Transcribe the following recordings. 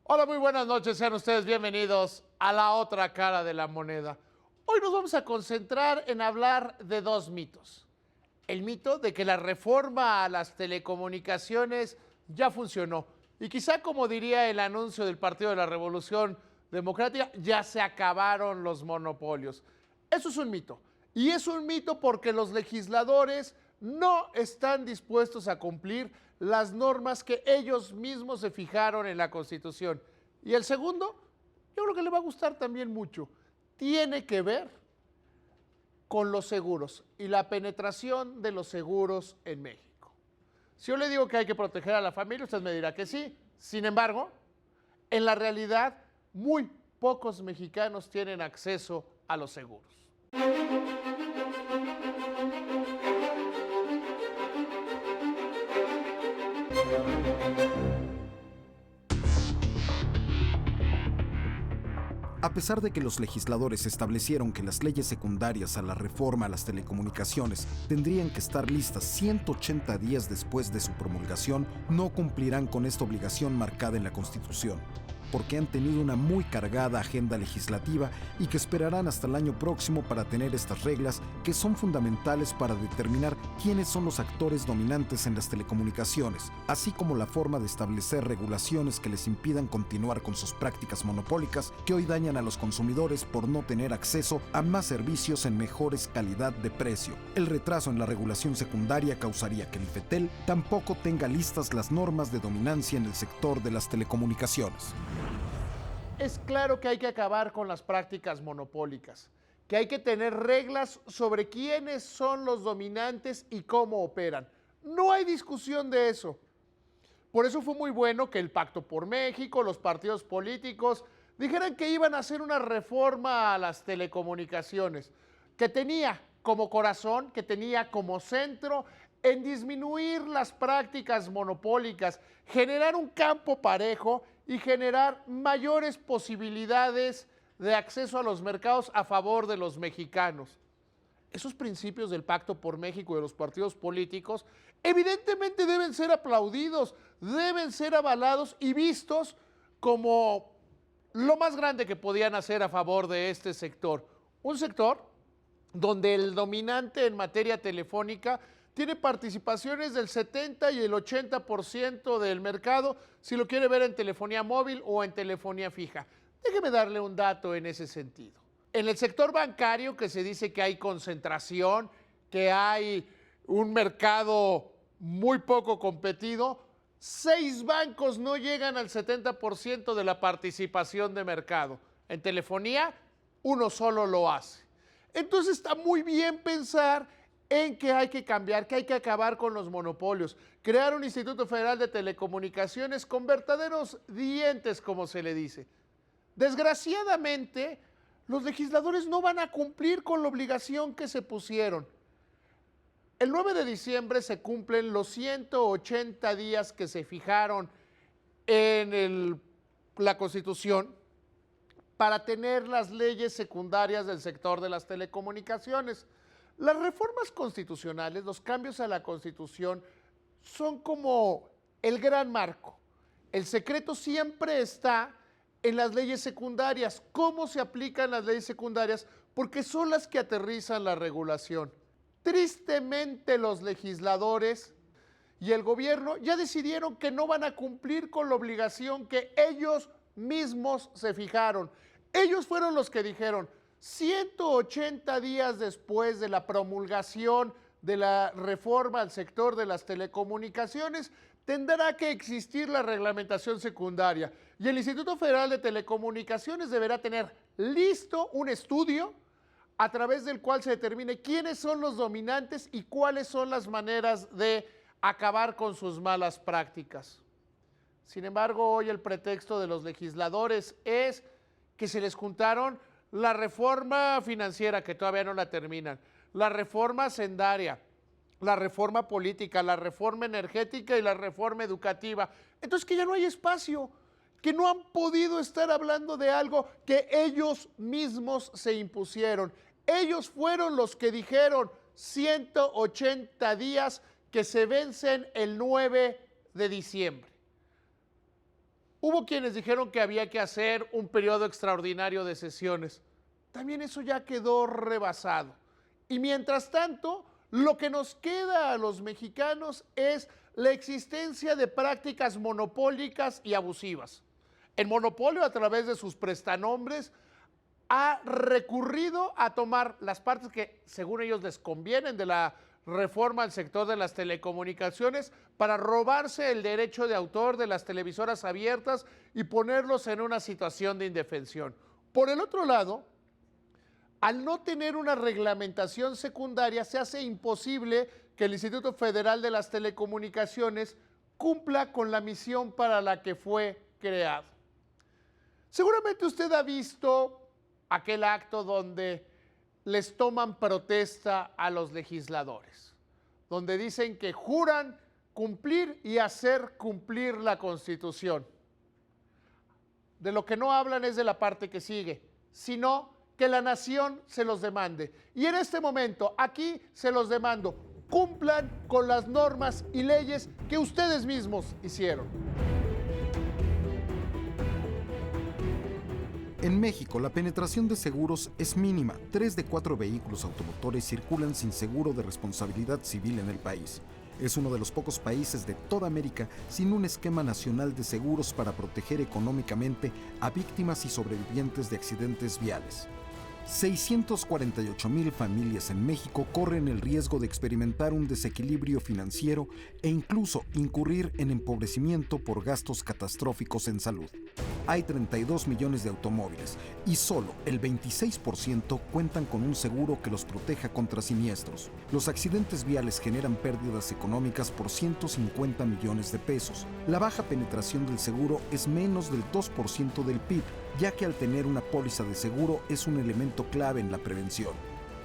Hola, muy buenas noches, sean ustedes bienvenidos a la otra cara de la moneda. Hoy nos vamos a concentrar en hablar de dos mitos. El mito de que la reforma a las telecomunicaciones ya funcionó y quizá, como diría el anuncio del Partido de la Revolución Democrática, ya se acabaron los monopolios. Eso es un mito. Y es un mito porque los legisladores no están dispuestos a cumplir las normas que ellos mismos se fijaron en la Constitución. Y el segundo, yo creo que le va a gustar también mucho, tiene que ver con los seguros y la penetración de los seguros en México. Si yo le digo que hay que proteger a la familia, usted me dirá que sí. Sin embargo, en la realidad, muy pocos mexicanos tienen acceso a los seguros. A pesar de que los legisladores establecieron que las leyes secundarias a la reforma a las telecomunicaciones tendrían que estar listas 180 días después de su promulgación, no cumplirán con esta obligación marcada en la Constitución, porque han tenido una muy cargada agenda legislativa y que esperarán hasta el año próximo para tener estas reglas que son fundamentales para determinar quiénes son los actores dominantes en las telecomunicaciones, así como la forma de establecer regulaciones que les impidan continuar con sus prácticas monopólicas que hoy dañan a los consumidores por no tener acceso a más servicios en mejores calidad de precio. El retraso en la regulación secundaria causaría que el IFETEL tampoco tenga listas las normas de dominancia en el sector de las telecomunicaciones. Es claro que hay que acabar con las prácticas monopólicas, que hay que tener reglas sobre quiénes son los dominantes y cómo operan. No hay discusión de eso. Por eso fue muy bueno que el Pacto por México, los partidos políticos, dijeran que iban a hacer una reforma a las telecomunicaciones, que tenía como corazón, que tenía como centro en disminuir las prácticas monopólicas, generar un campo parejo y generar mayores posibilidades de acceso a los mercados a favor de los mexicanos. Esos principios del Pacto por México y de los partidos políticos evidentemente deben ser aplaudidos, deben ser avalados y vistos como lo más grande que podían hacer a favor de este sector. Un sector donde el dominante en materia telefónica tiene participaciones del 70 y el 80% del mercado, si lo quiere ver en telefonía móvil o en telefonía fija. Déjeme darle un dato en ese sentido. En el sector bancario, que se dice que hay concentración, que hay un mercado muy poco competido, 6 bancos no llegan al 70% de la participación de mercado. En telefonía, uno solo lo hace. Entonces está muy bien pensar en que hay que cambiar, que hay que acabar con los monopolios, crear un Instituto Federal de Telecomunicaciones con verdaderos dientes, como se le dice. Desgraciadamente, los legisladores no van a cumplir con la obligación que se pusieron. El 9 de diciembre se cumplen los 180 días que se fijaron en la Constitución para tener las leyes secundarias del sector de las telecomunicaciones. Las reformas constitucionales, los cambios a la Constitución, son como el gran marco. El secreto siempre está en las leyes secundarias. ¿Cómo se aplican las leyes secundarias? Porque son las que aterrizan la regulación. Tristemente, los legisladores y el gobierno ya decidieron que no van a cumplir con la obligación que ellos mismos se fijaron. Ellos fueron los que dijeron, 180 días después de la promulgación de la reforma al sector de las telecomunicaciones, tendrá que existir la reglamentación secundaria. Y el Instituto Federal de Telecomunicaciones deberá tener listo un estudio a través del cual se determine quiénes son los dominantes y cuáles son las maneras de acabar con sus malas prácticas. Sin embargo, hoy el pretexto de los legisladores es que se les juntaron la reforma financiera, que todavía no la terminan, la reforma hacendaria, la reforma política, la reforma energética y la reforma educativa. Entonces, que ya no hay espacio, que no han podido estar hablando de algo que ellos mismos se impusieron. Ellos fueron los que dijeron 180 días que se vencen el 9 de diciembre. Hubo quienes dijeron que había que hacer un periodo extraordinario de sesiones. También eso ya quedó rebasado. Y mientras tanto, lo que nos queda a los mexicanos es la existencia de prácticas monopólicas y abusivas. El monopolio, a través de sus prestanombres, ha recurrido a tomar las partes que según ellos les convienen de la reforma al sector de las telecomunicaciones para robarse el derecho de autor de las televisoras abiertas y ponerlos en una situación de indefensión. Por el otro lado, al no tener una reglamentación secundaria, se hace imposible que el Instituto Federal de las Telecomunicaciones cumpla con la misión para la que fue creado. Seguramente usted ha visto aquel acto donde les toman protesta a los legisladores, donde dicen que juran cumplir y hacer cumplir la Constitución. De lo que no hablan es de la parte que sigue, sino que la nación se los demande. Y en este momento, aquí se los demando, cumplan con las normas y leyes que ustedes mismos hicieron. En México, la penetración de seguros es mínima. 3 de 4 vehículos automotores circulan sin seguro de responsabilidad civil en el país. Es uno de los pocos países de toda América sin un esquema nacional de seguros para proteger económicamente a víctimas y sobrevivientes de accidentes viales. 648,000 familias en México corren el riesgo de experimentar un desequilibrio financiero e incluso incurrir en empobrecimiento por gastos catastróficos en salud. Hay 32 millones de automóviles y solo el 26% cuentan con un seguro que los proteja contra siniestros. Los accidentes viales generan pérdidas económicas por 150 millones de pesos. La baja penetración del seguro es menos del 2% del PIB, ya que al tener una póliza de seguro es un elemento clave en la prevención.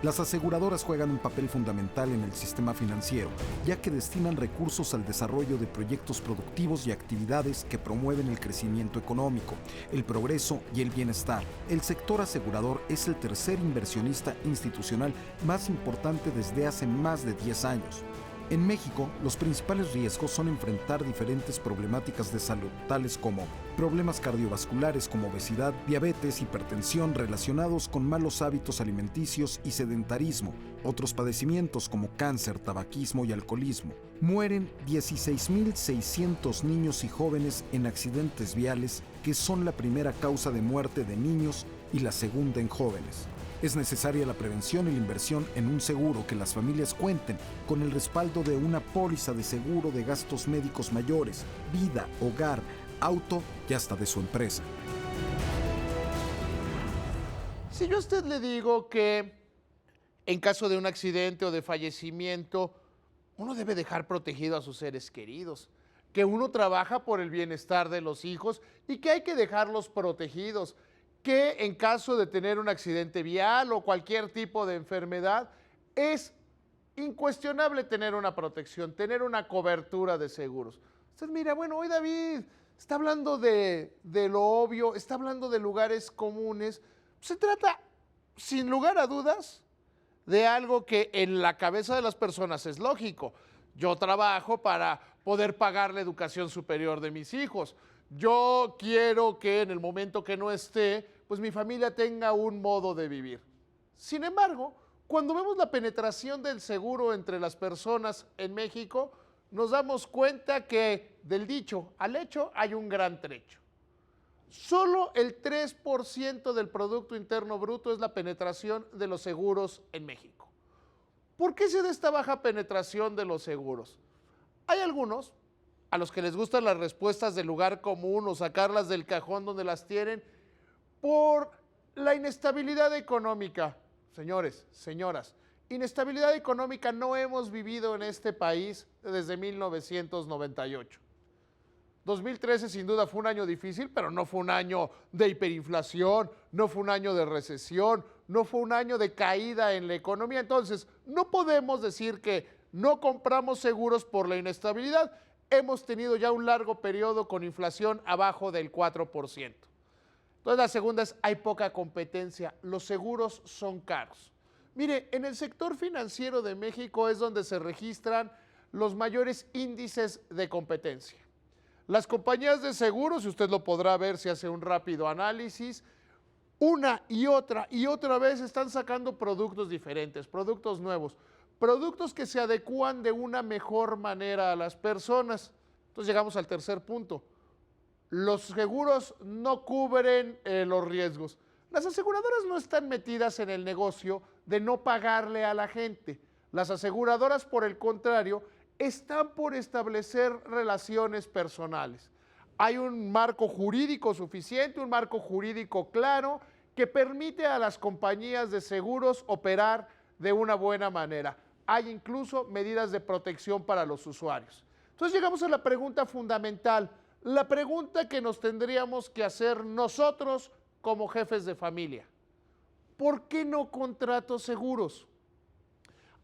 Las aseguradoras juegan un papel fundamental en el sistema financiero, ya que destinan recursos al desarrollo de proyectos productivos y actividades que promueven el crecimiento económico, el progreso y el bienestar. El sector asegurador es el tercer inversionista institucional más importante desde hace más de 10 años. En México, los principales riesgos son enfrentar diferentes problemáticas de salud, tales como problemas cardiovasculares como obesidad, diabetes, hipertensión relacionados con malos hábitos alimenticios y sedentarismo, otros padecimientos como cáncer, tabaquismo y alcoholismo. Mueren 16,600 niños y jóvenes en accidentes viales, que son la primera causa de muerte de niños y la segunda en jóvenes. Es necesaria la prevención y la inversión en un seguro, que las familias cuenten con el respaldo de una póliza de seguro de gastos médicos mayores, vida, hogar, auto y hasta de su empresa. Si yo a usted le digo que en caso de un accidente o de fallecimiento, uno debe dejar protegido a sus seres queridos, que uno trabaja por el bienestar de los hijos y que hay que dejarlos protegidos, que en caso de tener un accidente vial o cualquier tipo de enfermedad, es incuestionable tener una protección, tener una cobertura de seguros. Usted mira, bueno, hoy David está hablando de lo obvio, está hablando de lugares comunes. Se trata, sin lugar a dudas, de algo que en la cabeza de las personas es lógico. Yo trabajo para poder pagar la educación superior de mis hijos. Yo quiero que en el momento que no esté, pues mi familia tenga un modo de vivir. Sin embargo, cuando vemos la penetración del seguro entre las personas en México, nos damos cuenta que del dicho al hecho hay un gran trecho. Solo el 3% del Producto Interno Bruto es la penetración de los seguros en México. ¿Por qué se da esta baja penetración de los seguros? Hay algunos a los que les gustan las respuestas del lugar común o sacarlas del cajón donde las tienen, por la inestabilidad económica. Señores, señoras, inestabilidad económica no hemos vivido en este país desde 1998. 2013 sin duda fue un año difícil, pero no fue un año de hiperinflación, no fue un año de recesión, no fue un año de caída en la economía. Entonces, no podemos decir que no compramos seguros por la inestabilidad. Hemos tenido ya un largo periodo con inflación abajo del 4%. Entonces, la segunda es, hay poca competencia, los seguros son caros. Mire, en el sector financiero de México es donde se registran los mayores índices de competencia. Las compañías de seguros, y usted lo podrá ver si hace un rápido análisis, una y otra vez están sacando productos diferentes, productos nuevos, productos que se adecúan de una mejor manera a las personas. Entonces llegamos al tercer punto. Los seguros no cubren los riesgos. Las aseguradoras no están metidas en el negocio de no pagarle a la gente. Las aseguradoras, por el contrario, están por establecer relaciones personales. Hay un marco jurídico suficiente, un marco jurídico claro que permite a las compañías de seguros operar de una buena manera. Hay incluso medidas de protección para los usuarios. Entonces llegamos a la pregunta fundamental, la pregunta que nos tendríamos que hacer nosotros como jefes de familia. ¿Por qué no contrato seguros?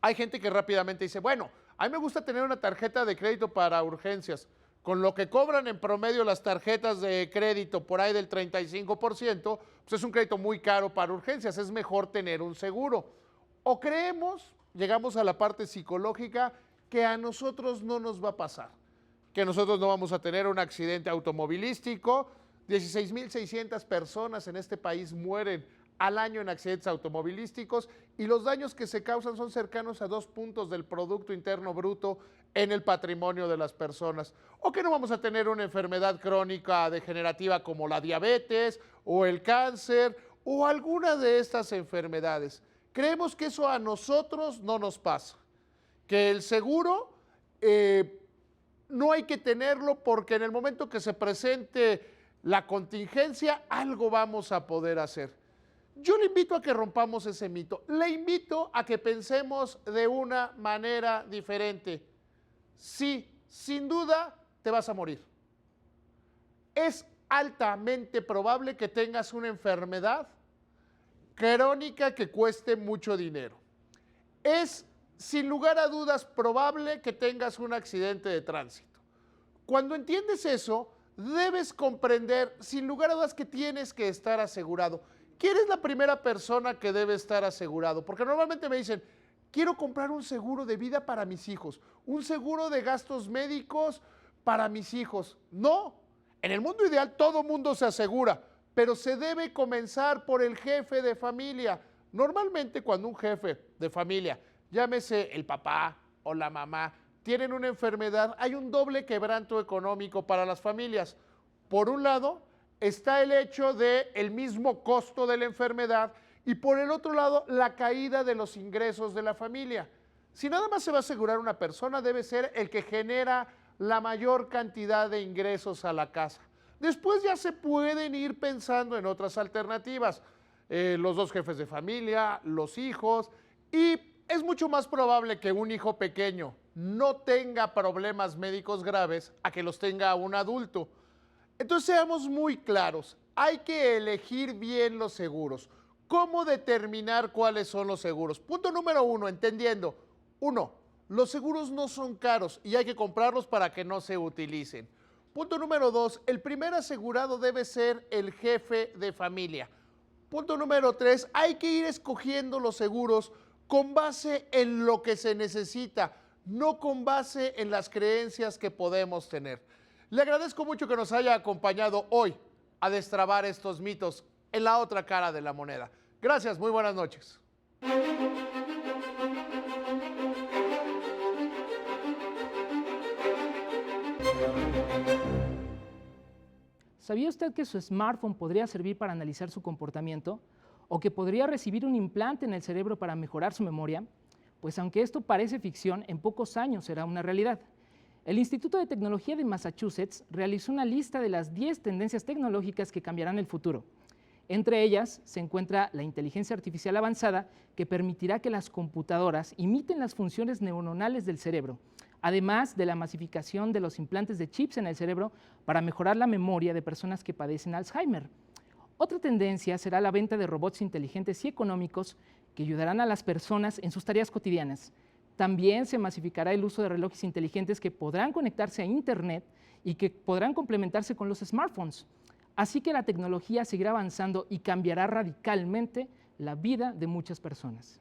Hay gente que rápidamente dice, bueno, a mí me gusta tener una tarjeta de crédito para urgencias. Con lo que cobran en promedio las tarjetas de crédito por ahí del 35%, pues es un crédito muy caro para urgencias, es mejor tener un seguro. O creemos, llegamos a la parte psicológica, que a nosotros no nos va a pasar, que nosotros no vamos a tener un accidente automovilístico. 16,600 personas en este país mueren al año en accidentes automovilísticos y los daños que se causan son cercanos a 2 puntos del Producto Interno Bruto en el patrimonio de las personas. O que no vamos a tener una enfermedad crónica degenerativa como la diabetes o el cáncer o alguna de estas enfermedades. Creemos que eso a nosotros no nos pasa, que el seguro no hay que tenerlo porque en el momento que se presente la contingencia, algo vamos a poder hacer. Yo le invito a que rompamos ese mito. Le invito a que pensemos de una manera diferente. Sí, sin duda, te vas a morir. Es altamente probable que tengas una enfermedad crónica que cueste mucho dinero. Es, sin lugar a dudas, probable que tengas un accidente de tránsito. Cuando entiendes eso, debes comprender, sin lugar a dudas, que tienes que estar asegurado. ¿Quién es la primera persona que debe estar asegurado? Porque normalmente me dicen, quiero comprar un seguro de vida para mis hijos, un seguro de gastos médicos para mis hijos. No, en el mundo ideal todo mundo se asegura, pero se debe comenzar por el jefe de familia. Normalmente cuando un jefe de familia, llámese el papá o la mamá, tienen una enfermedad, hay un doble quebranto económico para las familias. Por un lado, está el hecho del mismo costo de la enfermedad y por el otro lado, la caída de los ingresos de la familia. Si nada más se va a asegurar una persona, debe ser el que genera la mayor cantidad de ingresos a la casa. Después ya se pueden ir pensando en otras alternativas, los dos jefes de familia, los hijos, y es mucho más probable que un hijo pequeño no tenga problemas médicos graves a que los tenga un adulto. Entonces seamos muy claros, hay que elegir bien los seguros. ¿Cómo determinar cuáles son los seguros? Punto número 1, entendiendo. 1, los seguros no son caros y hay que comprarlos para que no se utilicen. Punto número 2, el primer asegurado debe ser el jefe de familia. Punto número 3, hay que ir escogiendo los seguros con base en lo que se necesita, no con base en las creencias que podemos tener. Le agradezco mucho que nos haya acompañado hoy a destrabar estos mitos en la otra cara de la moneda. Gracias, muy buenas noches. ¿Sabía usted que su smartphone podría servir para analizar su comportamiento? ¿O que podría recibir un implante en el cerebro para mejorar su memoria? Pues aunque esto parece ficción, en pocos años será una realidad. El Instituto de Tecnología de Massachusetts realizó una lista de las 10 tendencias tecnológicas que cambiarán el futuro. Entre ellas se encuentra la inteligencia artificial avanzada, que permitirá que las computadoras imiten las funciones neuronales del cerebro, además de la masificación de los implantes de chips en el cerebro para mejorar la memoria de personas que padecen Alzheimer. Otra tendencia será la venta de robots inteligentes y económicos que ayudarán a las personas en sus tareas cotidianas. También se masificará el uso de relojes inteligentes que podrán conectarse a Internet y que podrán complementarse con los smartphones. Así que la tecnología seguirá avanzando y cambiará radicalmente la vida de muchas personas.